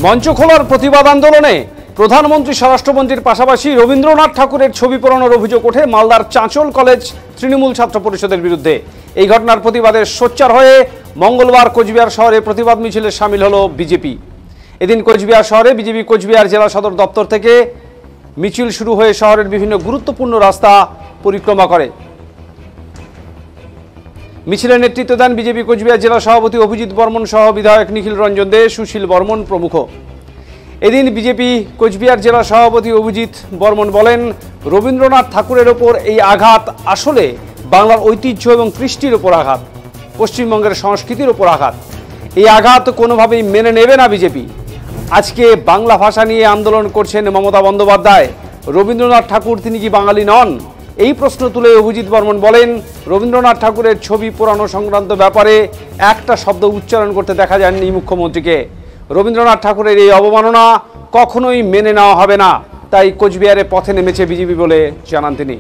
মঞ্চ খোলার প্রতিবাদ আন্দোলনে প্রধানমন্ত্রী স্বরাষ্ট্রমন্ত্রীর পাশাপাশি রবীন্দ্রনাথ ঠাকুরের ছবি পোড়ানোর অভিযোগ ওঠে মালদার চাঁচল কলেজ তৃণমূল ছাত্র পরিষদের বিরুদ্ধে। এই ঘটনার প্রতিবাদে সোচ্চার হয়ে মঙ্গলবার কোচবিহার শহরে প্রতিবাদ মিছিলে সামিল হলো বিজেপি। এদিন কোচবিহার শহরে বিজেপি কোচবিহার জেলা সদর দপ্তর থেকে মিছিল শুরু হয়ে শহরের বিভিন্ন গুরুত্বপূর্ণ রাস্তা পরিক্রমা করে। মিছিলের নেতৃত্ব দেন বিজেপি কোচবিহার জেলা সভাপতি অভিজিৎ বর্মন সহ বিধায়ক নিখিল রঞ্জন দে, সুশীল বর্মন প্রমুখ। এদিন বিজেপি কোচবিহার জেলা সভাপতি অভিজিৎ বর্মন বলেন, রবীন্দ্রনাথ ঠাকুরের ওপর এই আঘাত আসলে বাংলার ঐতিহ্য এবং কৃষ্টির ওপর আঘাত, পশ্চিমবঙ্গের সংস্কৃতির ওপর আঘাত। এই আঘাত কোনোভাবেই মেনে নেবে না বিজেপি। আজকে বাংলা ভাষা নিয়ে আন্দোলন করছেন মমতা বন্দ্যোপাধ্যায়। রবীন্দ্রনাথ ঠাকুর তিনি কি বাঙালি নন? এই প্রশ্ন তুলে অভিজিৎ বর্মন বলেন, রবীন্দ্রনাথ ঠাকুরের ছবি পোড়ানো সংক্রান্ত ব্যাপারে একটা শব্দ উচ্চারণ করতে দেখা যায়নি মুখ্যমন্ত্রীকে। রবীন্দ্রনাথ ঠাকুরের এই অবমাননা কখনোই মেনে নেওয়া হবে না, তাই কোচবিহারে পথে নেমেছে বিজেপি বলে জানান তিনি।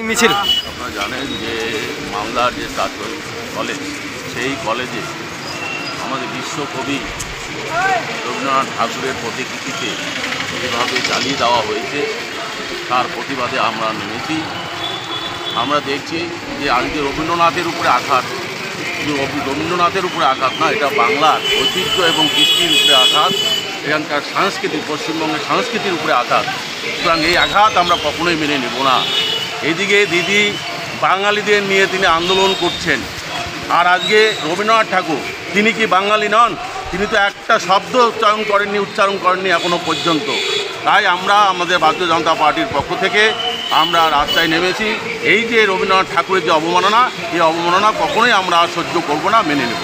মিছিল আপনারা জানেন যে মালদার যে চাঁচল কলেজ, সেই কলেজে আমাদের বিশ্বকবি রবীন্দ্রনাথ ঠাকুরের প্রতিকৃতিতে যেভাবে জ্বালিয়ে দেওয়া হয়েছে তার প্রতিবাদে আমরা নেমেছি। আমরা দেখছি যে আজকে রবীন্দ্রনাথের উপরে আঘাত, রবীন্দ্রনাথের উপরে আঘাত না, এটা বাংলার ঐতিহ্য এবং কৃষ্টির উপরে আঘাত, এখানকার সংস্কৃতি, পশ্চিমবঙ্গের সংস্কৃতির উপরে আঘাত। সুতরাং এই আঘাত আমরা কখনোই মেনে নেব না। এদিকে দিদি বাঙালিদের নিয়ে তিনি আন্দোলন করছেন, আর আজকে রবীন্দ্রনাথ ঠাকুর তিনি কি বাঙালি নন? তিনি তো একটা শব্দ উচ্চারণ করেননি এখনও পর্যন্ত। তাই আমরা আমাদের ভারতীয় জনতা পার্টির পক্ষ থেকে আমরা রাস্তায় নেমেছি। এই যে রবীন্দ্রনাথ ঠাকুরের যে অবমাননা, এই অবমাননা কখনোই আমরা সহ্য করব না, মেনে নেব।